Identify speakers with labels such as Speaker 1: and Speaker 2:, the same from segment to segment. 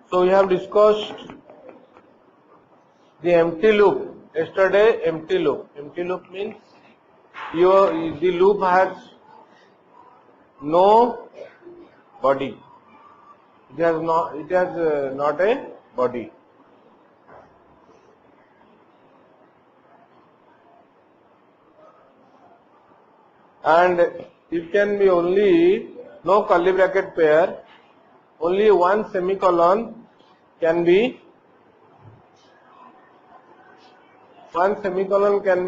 Speaker 1: So we have discussed the empty loop. Yesterday, empty loop. Empty loop means the loop has no body. It has not a body. And it can be only no curly bracket pair, only one semicolon can be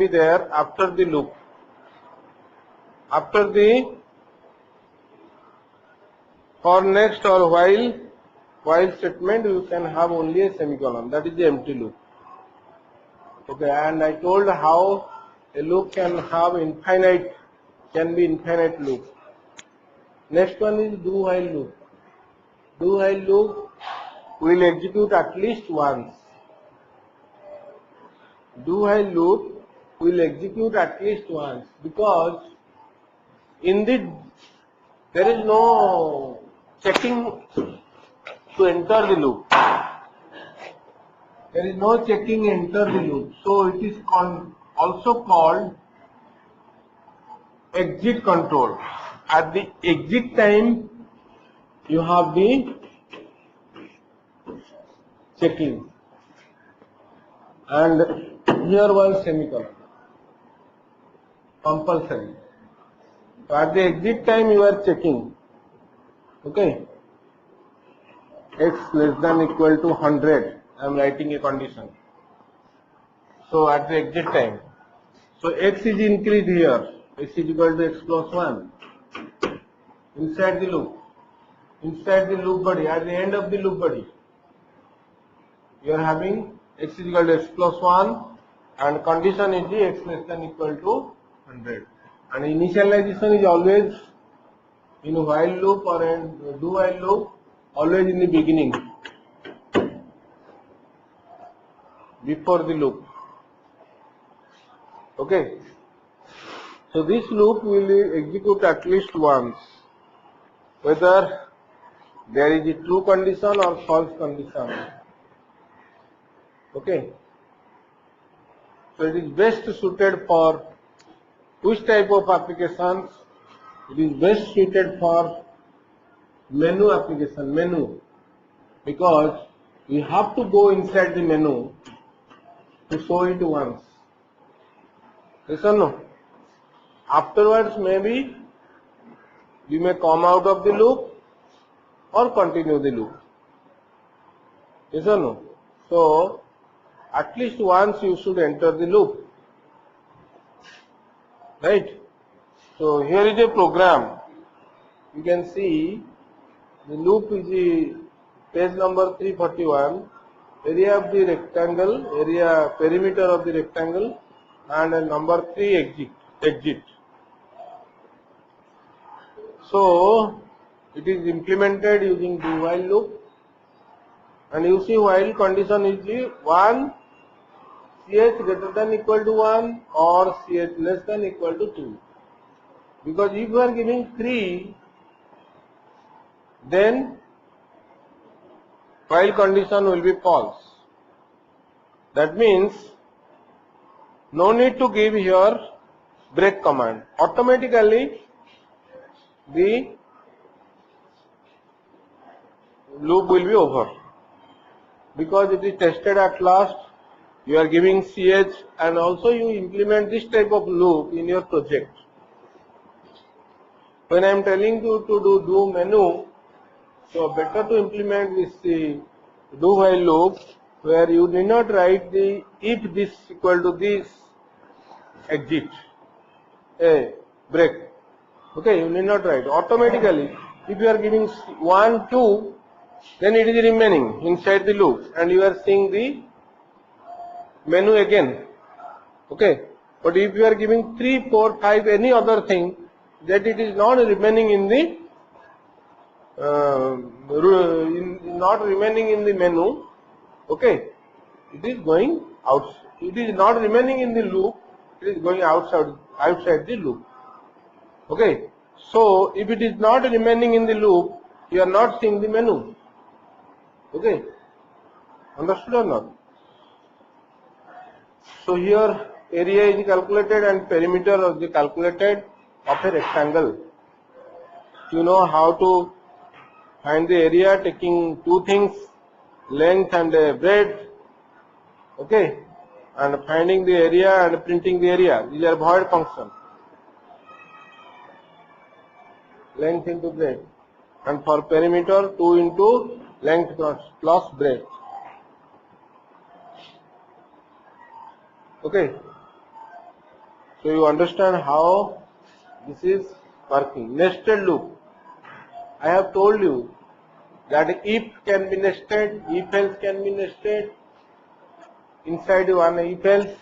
Speaker 1: there after the loop. After the for next or while statement, you can have only a semicolon. That is the empty loop. Okay, and I told how a loop can be infinite loop. Next one is do while loop. Do while loop will execute at least once. Do while loop will execute at least once because there is no checking to enter the loop. There is no checking enter the loop. So it is also called exit control. At the exit time, you have the checking. And here one semicolon. Compulsory. So at the exit time, you are checking. Okay. X less than equal to 100. I am writing a condition. So at the exit time. So X is increased here. X is equal to X plus 1. Inside the loop. Inside the loop body. At the end of the loop body. You are having X is equal to X plus 1 and condition is the X less than equal to 100. And initialization is always in a while loop or in do while loop, always in the beginning, before the loop. Okay. So this loop will execute at least once, whether there is a true condition or false condition. Okay. So it is best suited for which type of applications? It is best suited for menu application, because we have to go inside the menu to show it once. Yes or no? Afterwards, maybe you may come out of the loop or continue the loop. Yes or no? So, at least once you should enter the loop. Right? So, here is a program. You can see the loop is the page number 341. Area of the rectangle, perimeter of the rectangle, and number 3 exit. So, it is implemented using do while loop. And you see while condition is the 1 ch greater than equal to 1 or ch less than equal to 2. Because if you are giving 3, then while condition will be false. That means no need to give here break command. Automatically the loop will be over. Because it is tested at last, you are giving ch and also you implement this type of loop in your project. When I am telling you to do menu, so better to implement this do while loop where you need not write the if this equal to this exit break. Okay, you need not write. Automatically, if you are giving 1, 2, then it is remaining inside the loop and you are seeing the menu again. Okay, but if you are giving 3, 4, 5, any other thing, that it is not remaining in the menu. Okay, it is going out. It is not remaining in the loop. It is going outside the loop. Okay, so if it is not remaining in the loop, you are not seeing the menu. Okay, understood or not? So here area is calculated and perimeter is calculated of a rectangle. You know how to find the area taking two things, length and breadth. Okay, and finding the area and printing the area. These are void functions. Length into breadth. And for perimeter, 2 into length plus breadth. Okay. So you understand how this is working. Nested loop. I have told you that if can be nested, if else can be nested. Inside one if else.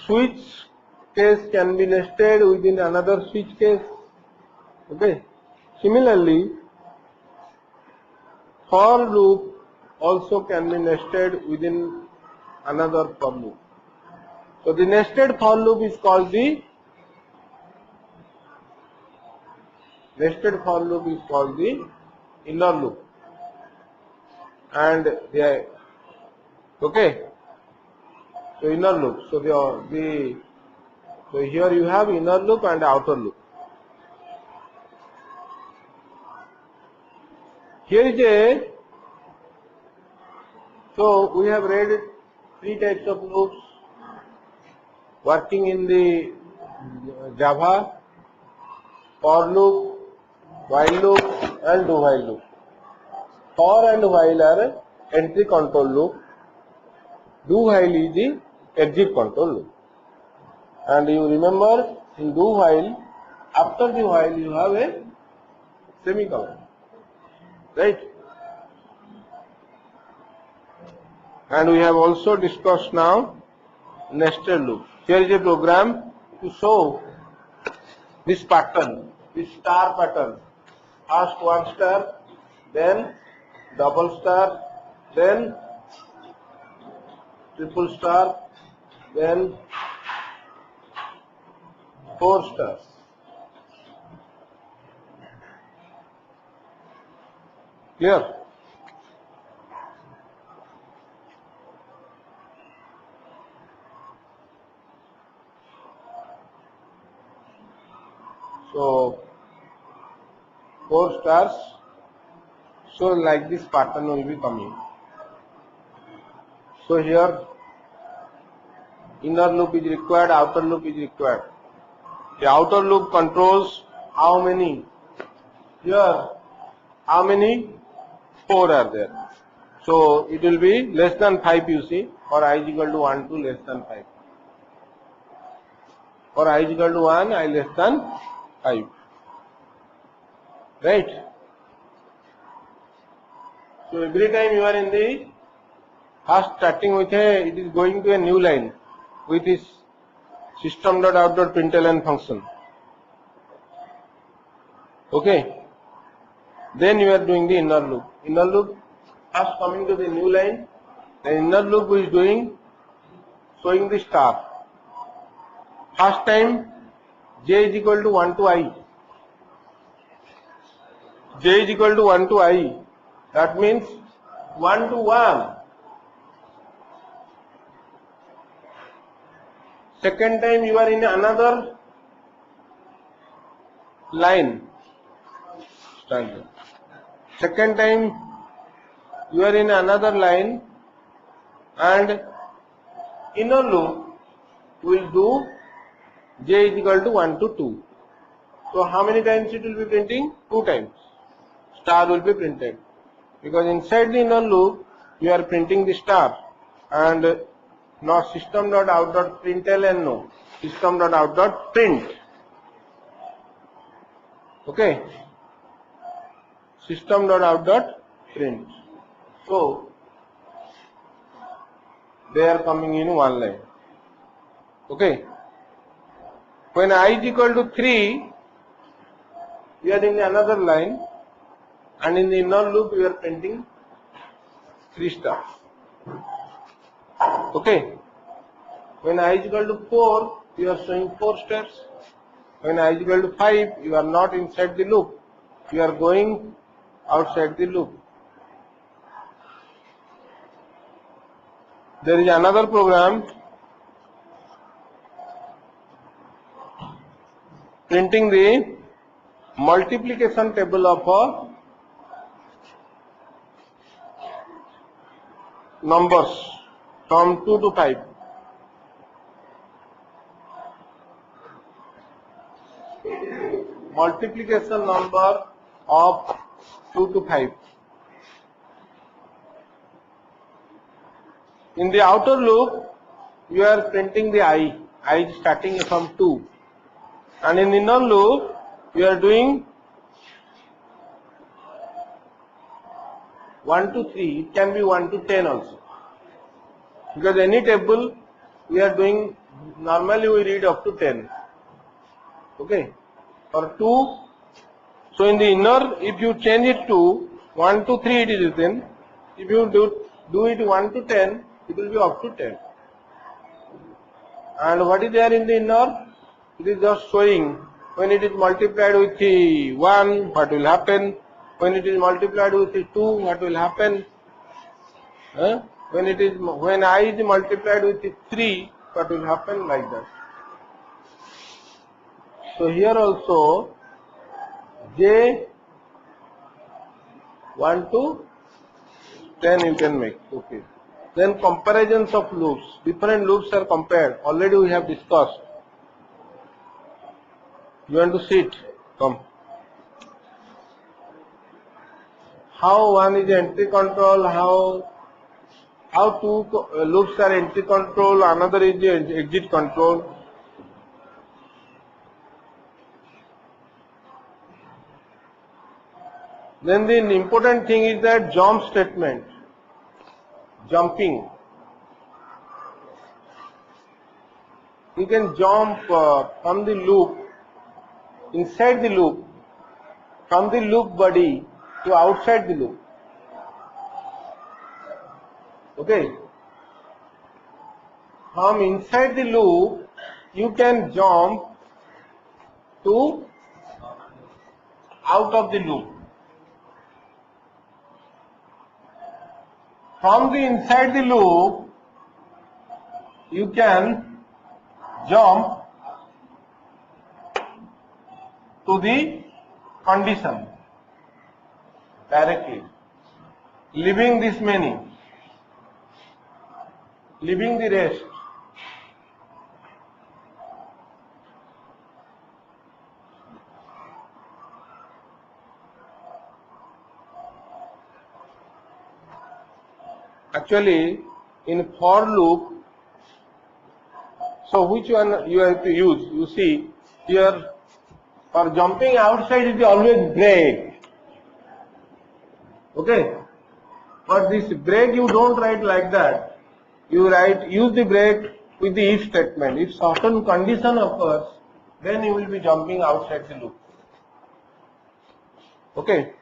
Speaker 1: Switch case can be nested within another switch case. Okay. Similarly, for loop also can be nested within another for loop. So the nested for loop is called the inner loop. And the okay. So inner loop. So so here you have inner loop and outer loop. Here is so we have read 3 types of loops working in the Java: for loop, while loop and do while loop. For and while are entry control loop. Do while is the exit control loop. And you remember in do while, after the while you have a semicolon. Right? And we have also discussed now nested loop. Here is a program to show this pattern, this star pattern. First 1 star, then double star, then triple star, then 4 stars. Clear? So 4 stars. So like this pattern will be coming. So here inner loop is required, outer loop is required. The outer loop controls how many? Here, how many? 4 are there. So it will be less than 5, you see, for I is equal to 1 to less than 5. For I is equal to 1, I less than 5. Right? So every time you are in the first starting with it is going to a new line with this system.out.println function. Okay. Then you are doing the inner loop. Inner loop, first coming to the new line, the inner loop is doing, showing the star. First time j is equal to 1 to I. J is equal to 1 to I. That means 1 to 1. Second time you are in another line. Second time you are in another line and inner loop will do j is equal to 1 to 2. So how many times it will be printing? 2 times. Star will be printed. Because inside the inner loop you are printing the star and not system.out.println, no. System.out.print. Okay. System.out.print. So they are coming in one line. Okay. When I is equal to 3, we are in another line and in the inner loop we are printing 3 stars. Okay. When I is equal to 4, you are showing 4 stars. When I is equal to 5, you are not inside the loop. You are going outside the loop. there is another program printing the multiplication table of numbers from 2 to 5. Multiplication number of 2 to 5. In the outer loop, you are printing the I starting from 2. And in inner loop, you are doing 1 to 3. It can be 1 to 10 also. Because any table we are doing, normally we read up to 10. Okay. Or 2. So in the inner, if you change it to 1 to 3, it is written. If you do it 1 to 10, it will be up to 10. And what is there in the inner? It is just showing when it is multiplied with 1, what will happen? When it is multiplied with 2, what will happen? When I is multiplied with 3, what will happen? Like that. So here also J 1 to 10 you can make. Okay. Then comparisons of loops. Different loops are compared. Already we have discussed. You want to see it? Come. How one is entry control, how two loops are entry control, another is exit control. Then the important thing is that jump statement. Jumping. You can jump from the loop, inside the loop, from the loop body to outside the loop. Okay. From inside the loop, you can jump to out of the loop. From the inside the loop, you can jump to the condition directly, leaving this many, leaving the rest. Actually, in for loop, so which one you have to use? You see here, for jumping outside it is always break. Okay, but this break you don't write like that. You use the break with the if statement. If certain condition occurs, then you will be jumping outside the loop. Okay.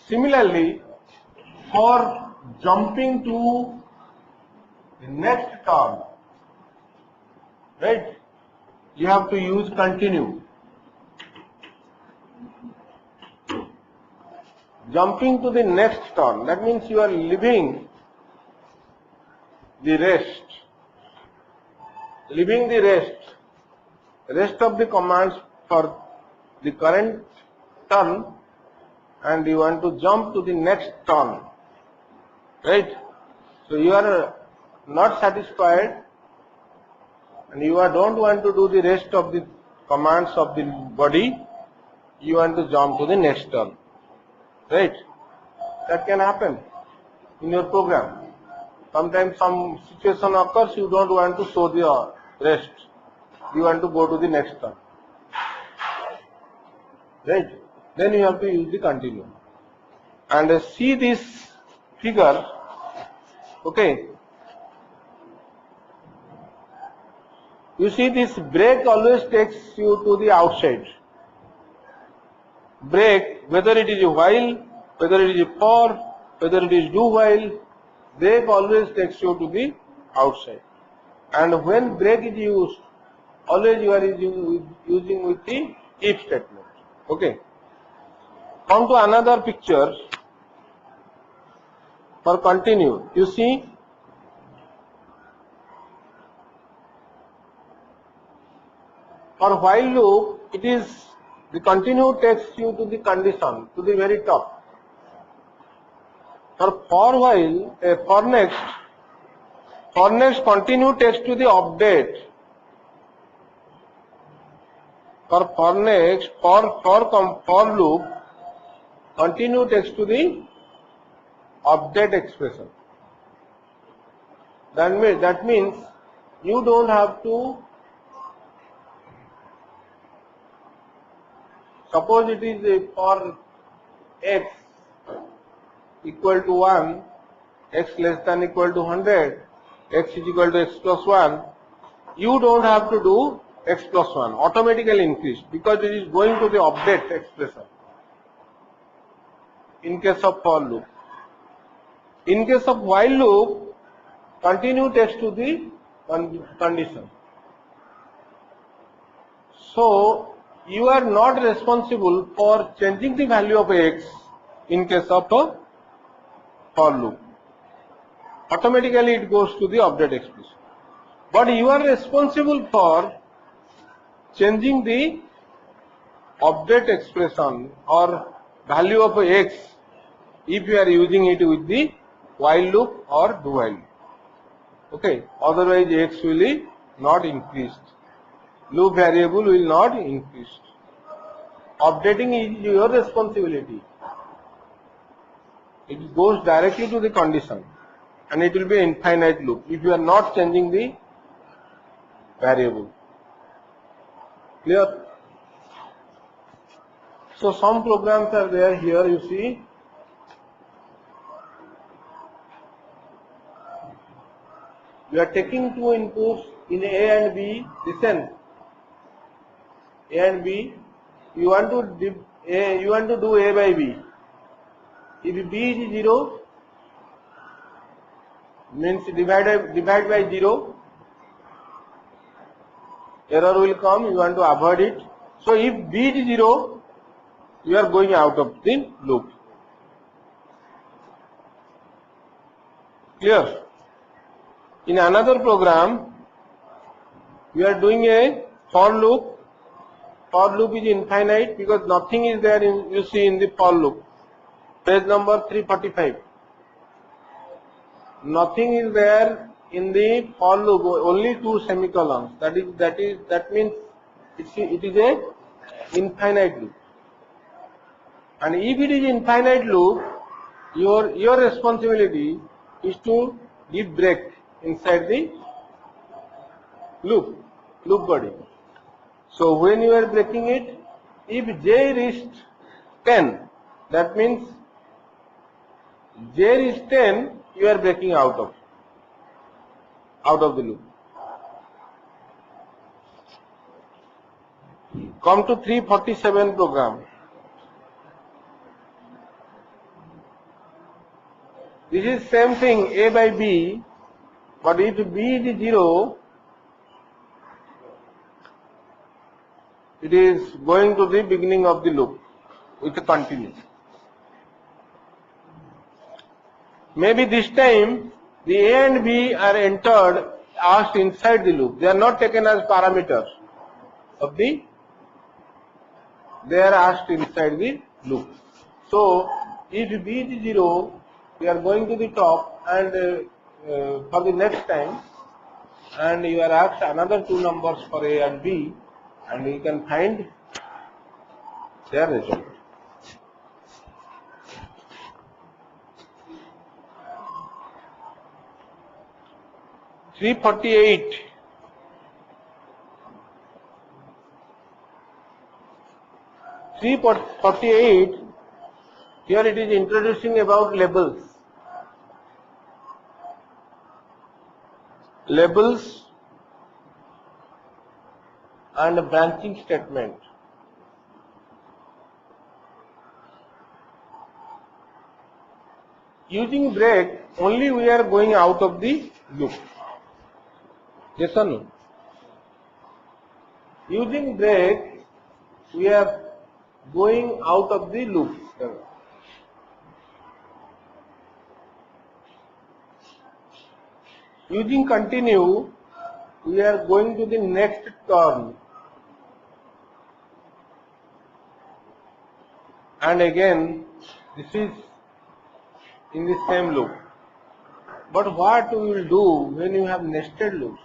Speaker 1: Similarly, for jumping to the next term, right, you have to use continue. Jumping to the next turn, that means you are leaving the rest. Leaving the rest of the commands for the current turn, and you want to jump to the next turn. Right? So you are not satisfied and you don't want to do the rest of the commands of the body, you want to jump to the next turn. Right? That can happen in your program. Sometimes some situation occurs, you don't want to show the rest. You want to go to the next turn. Right? Then you have to use the continue. And see this figure. Okay. You see this break always takes you to the outside. Break, whether it is a while, whether it is a for, whether it is do while, break always takes you to the outside. And when break is used, always you are using with the if statement. Okay. Come to another picture for continue. You see, For while loop, it is the continue takes you to the condition, to the very top. For while, for next continue takes to the update. For next, for loop, continue takes to the update expression. That means you don't have to, suppose it is for x equal to 1, x less than equal to 100, x is equal to x plus 1, you don't have to do x plus 1, automatically increase, because it is going to the update expression in case of for loop. In case of while loop, continue takes to the condition. So you are not responsible for changing the value of x in case of a for loop. Automatically it goes to the update expression. But you are responsible for changing the update expression or value of x if you are using it with the while loop or do while loop. Okay, otherwise x will be not increased. Loop variable will not increase. Updating is your responsibility. It goes directly to the condition and it will be infinite loop if you are not changing the variable. Clear? So some programs are there here, you see. You are taking two inputs in A and B. Listen, A and B. You want to do A by B. If B is 0, means divide by 0, error will come. You want to avoid it. So if B is 0, you are going out of the loop. Clear? In another program, we are doing a for loop. For loop is infinite because nothing is there you see in the for loop. Page number 345. Nothing is there in the for loop, only two semicolons. That means it is a infinite loop. And if it is infinite loop, your responsibility is to give break inside the loop body. So when you are breaking it, if j reached 10, that means j is 10, you are breaking out of the loop. Come to 347 program. This is same thing, A by B, but if B is 0, it is going to the beginning of the loop with a continue. Maybe this time the A and B are asked inside the loop. They are not taken as parameters of the, they are asked inside the loop. So if B is 0, we are going to the top and for the next time, and you are asked another two numbers for A and B, and you can find their result. Three 348, here it is introducing about labels. Labels and branching statement. Using break, only we are going out of the loop. Yes or no? Using break, we are going out of the loop. Using continue, we are going to the next turn. and again this is in the same loop. But what we will do when you have nested loops?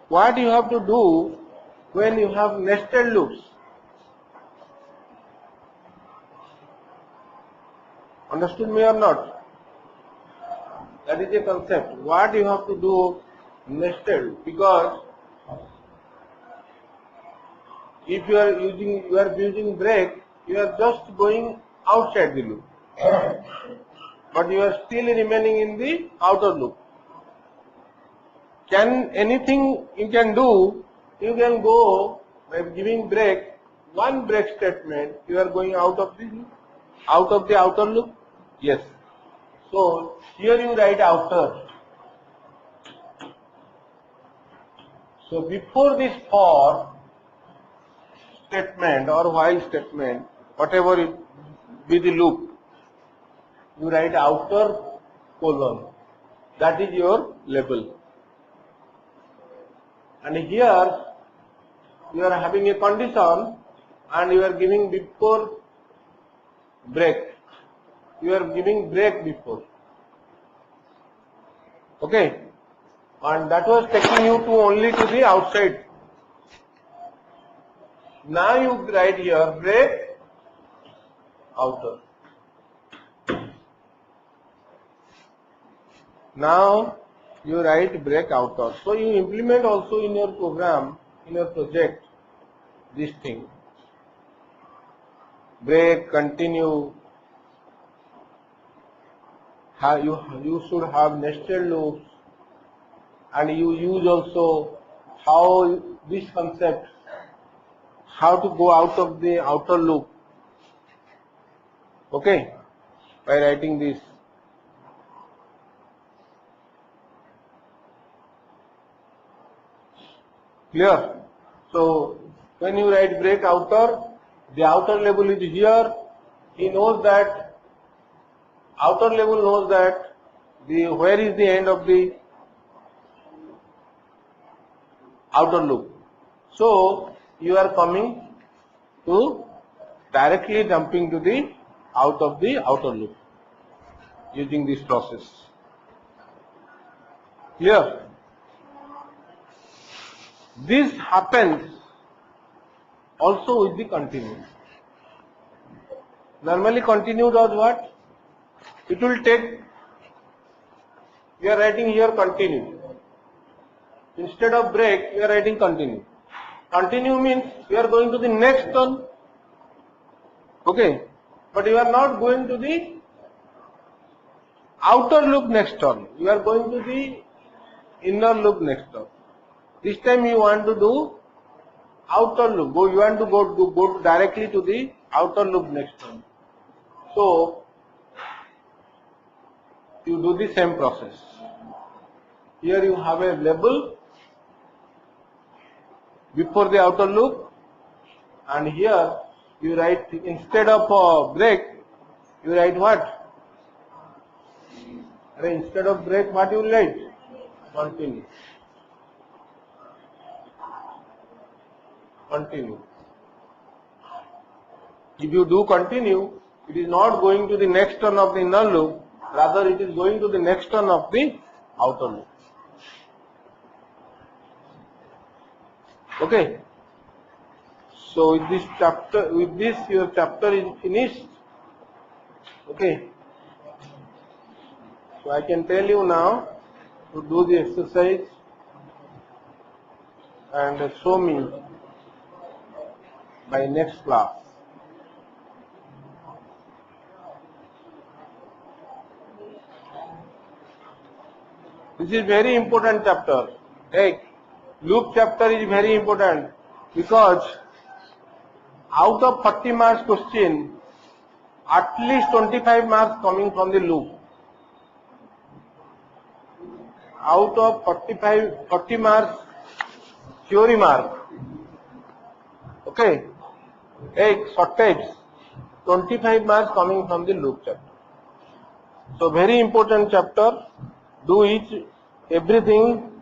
Speaker 1: What you have to do when you have nested loops? Understood me or not? That is a concept. What you have to do nested, because if you are using break, you are just going outside the loop, but you are still remaining in the outer loop. Anything you can do, you can go by giving break, one break statement, you are going out of the outer loop. Yes. So here you write outer. So before this for statement or while statement, whatever it be the loop, you write outer colon. That is your label. And here you are having a condition and you are giving before break. You are giving break before. Okay. And that was taking you to only to the outside. Now you write here break outer. Now you write break outer. So you implement also in your program, in your project, this thing. Break, continue. You should have nested loops, and you use also how this concept, how to go out of the outer loop. Okay, by writing this. Clear? So when you write break outer, the outer label is here. He knows that, outer label knows that where is the end of the outer loop. So you are coming to directly jumping to the out of the outer loop using this process. Clear? This happens also with the continue. Normally continue does what? It will take, we are writing here continue. Instead of break, we are writing continue. Continue means we are going to the next turn. Okay. But you are not going to the outer loop next turn. You are going to the inner loop next turn. This time you want to do outer loop. You want to go directly to the outer loop next turn. So you do the same process. Here you have a label before the outer loop, and here you write, instead of break, you write what? Instead of break, what you write? Continue. Continue. If you do continue, it is not going to the next turn of the inner loop, rather it is going to the next turn of the outer loop. Okay. So with this chapter, your chapter is finished. Okay. So I can tell you now to do the exercise and show me by next class. This is very important chapter. Hey, loop chapter is very important because out of 40 marks question, at least 25 marks coming from the loop. Out of 40 marks theory mark. Okay, a shortage, 25 marks coming from the loop chapter. So very important chapter. Do everything